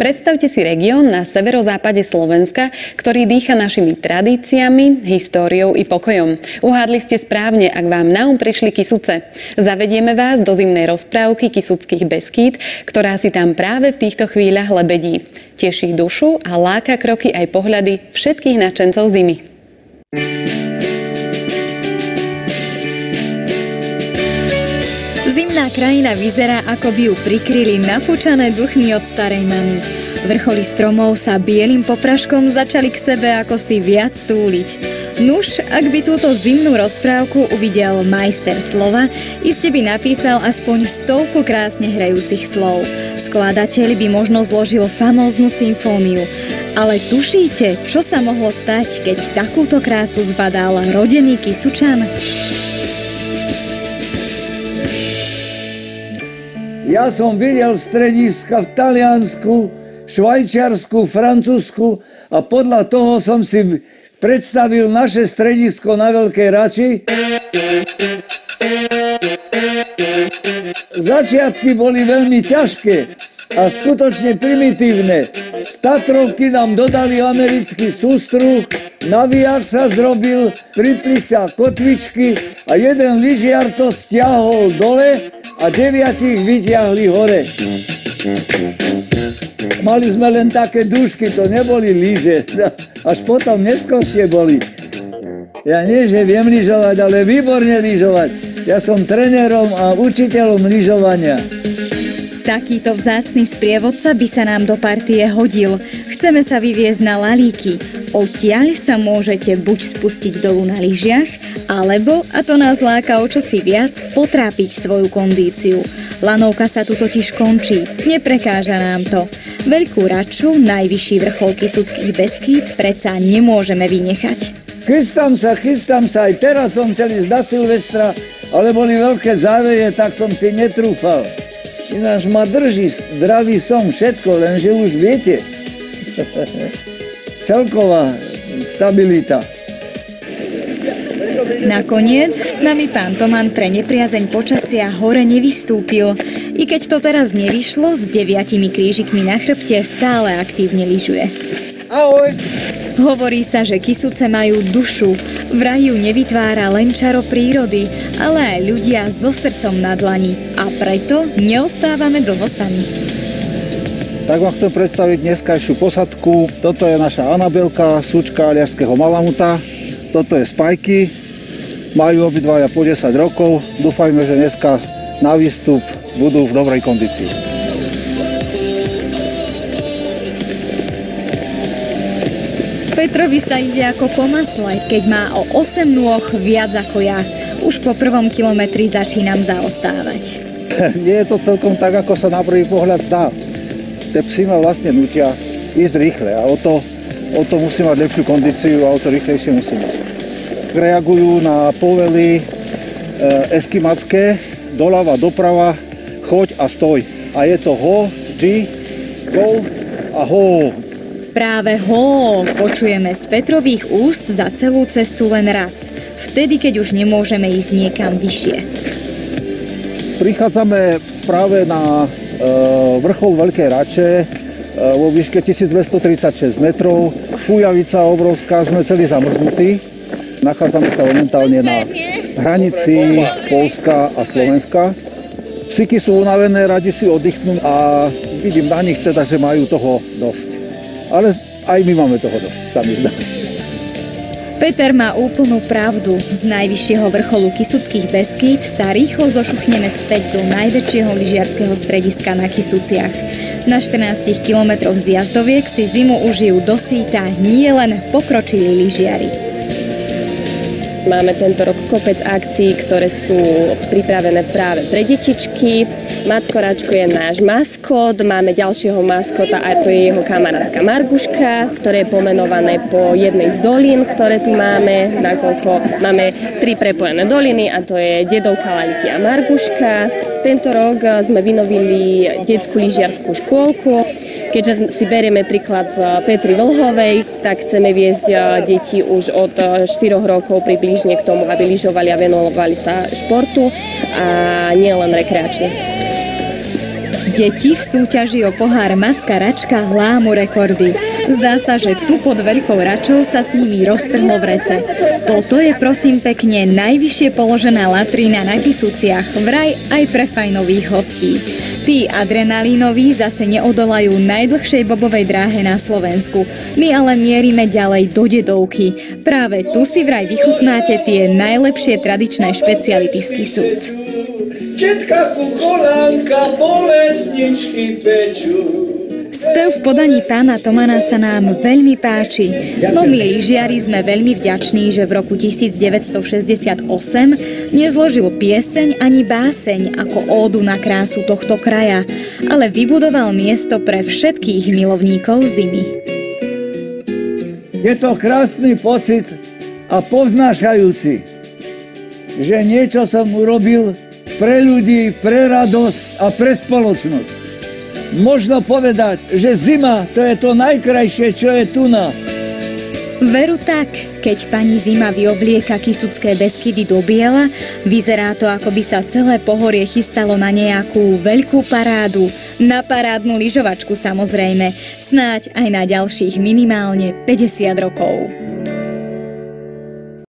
Predstavte si región na severozápade Slovenska, ktorý dýcha našimi tradíciami, históriou i pokojom. Uhádli ste správne, ak vám na prišli Kysuce. Zavedieme vás do zimnej rozprávky Kysuckých Beskýd, ktorá si tam práve v týchto chvíľach lebedí. Teší dušu a láka kroky aj pohľady všetkých nadšencov zimy. Zimná krajina vyzerá, ako by ju prikryli nafúčané duchny od starej mamy. Vrcholy stromov sa bielým popraškom začali k sebe ako si viac túliť. Nuž, ak by túto zimnú rozprávku uvidel majster slova, iste by napísal aspoň 100 krásne hrajúcich slov. Skladateľ by možno zložil famóznu symfóniu. Ale tušíte, čo sa mohlo stať, keď takúto krásu zbadal rodený Kysučan? Ja som videl strediska v Taliansku, Švajčiarsku, Francúzsku a podľa toho som si predstavil naše stredisko na Veľkej Rači. Začiatky boli veľmi ťažké a skutočne primitívne. Z Tatrovky nám dodali americký sústruh, navijak sa zrobil, pripli sa kotvičky a jeden lyžiar to stiahol dole a 9 vytiahli hore. Mali sme len také dúšky, to neboli lyže. Až potom neskôršie boli. Ja nie, že viem lyžovať, ale výborne lyžovať. Ja som trénerom a učiteľom lyžovania. Takýto vzácny sprievodca by sa nám do partie hodil. Chceme sa vyviezť na Lalíky. Odtiaľ sa môžete buď spustiť dolu na lyžiach, alebo, a to nás láka o čosi viac, potrápiť svoju kondíciu. Lanovka sa tu totiž končí, neprekáža nám to. Veľkú Raču, najvyšší vrchol Kysuckých Beskýd, predsa nemôžeme vynechať. Chystám sa, aj teraz som chcel ísť na Silvestra, ale boli veľké záveje, tak som si netrúfal. Ináč ma drží zdravý som všetko, lenže už viete. Celková stabilita. Nakoniec s nami pán Toman pre nepriazeň počasia hore nevystúpil. I keď to teraz nevyšlo, s 9 krížikmi na chrbte stále aktívne lyžuje. Ahoj! Hovorí sa, že Kysuce majú dušu. Vraj ju nevytvára len čaro prírody, ale aj ľudia so srdcom na dlani. A preto neostávame dlho sami. Tak vám chcem predstaviť dneskajšiu posadku. Toto je naša Anabelka, súčka aliašského malamuta. Toto je Spajky. Majú obidvaja po 10 rokov. Dúfajme, že dneska na výstup budú v dobrej kondícii. Petrovi sa ide ako po masle, keď má o 8 nôh viac ako ja. Už po prvom kilometri začínam zaostávať. Nie je to celkom tak, ako sa na prvý pohľad zdá. Tie psi ma vlastne nutia ísť rýchle a o to musí mať lepšiu kondíciu a o to rýchlejšie musí ísť. Reagujú na povely eskimacké, doľava, doprava, choď a stoj. A je to ho, G, go a ho. Práve ho počujeme z Petrových úst za celú cestu len raz. Vtedy, keď už nemôžeme ísť niekam vyššie. Prichádzame práve na vrchol Veľkej Rače vo výške 1236 metrov. Fújavica obrovská, sme celí zamrznutí. Nachádzame sa momentálne na hranici Poľska a Slovenska. Psíky sú unavené, radi si oddychnú a vidím na nich teda, že majú toho dosť. Ale aj my máme toho dosť, sa mi zdá. Peter má úplnú pravdu. Z najvyššieho vrcholu Kysuckých Beskýd sa rýchlo zošuchneme späť do najväčšieho lyžiarskeho strediska na Kysuciach. Na 14 kilometroch z jazdoviek si zimu užijú dosýta nielen pokročilí lyžiari. Máme tento rok kopec akcií, ktoré sú pripravené práve pre detičky. Mackoráčko je náš maskot, máme ďalšieho maskota a to je jeho kamarátka Marguška, ktoré je pomenované po jednej z dolín, ktoré tu máme, nakoľko máme 3 prepojené doliny a to je Dedovka, Lalíky a Marguška. Tento rok sme vynovili detskú lyžiarskú škôlku. Keďže si berieme príklad z Petry Vlhovej, tak chceme viesť deti už od 4 rokov približne k tomu, aby lyžovali a venovali sa športu a nie len rekreačne. Deti v súťaži o pohár Macka Račka lámu rekordy. Zdá sa, že tu pod Veľkou Račou sa s nimi roztrhlo vrece. Toto je prosím pekne najvyššie položená latrína na Kysuciach, vraj aj pre fajnových hostí. Tí adrenalínoví zase neodolajú najdlhšej bobovej dráhe na Slovensku. My ale mierime ďalej do Dedovky. Práve tu si vraj vychutnáte tie najlepšie tradičné špeciality z Kisúc. Četka ku kolánka, bolesničky pečú. Spev v podaní pána Tomana sa nám veľmi páči. No my lyžiari sme veľmi vďační, že v roku 1968 nezložil pieseň ani báseň ako ódu na krásu tohto kraja, ale vybudoval miesto pre všetkých milovníkov zimy. Je to krásny pocit a povznášajúci, že niečo som urobil pre ľudí, pre radosť a pre spoločnosť. Možno povedať, že zima to je to najkrajšie, čo je tu na. Veru tak, keď pani zima vyoblieka Kysucké Beskydy do biela, vyzerá to, ako by sa celé pohorie chystalo na nejakú veľkú parádu. Na parádnu lyžovačku samozrejme, snáď aj na ďalších minimálne 50 rokov.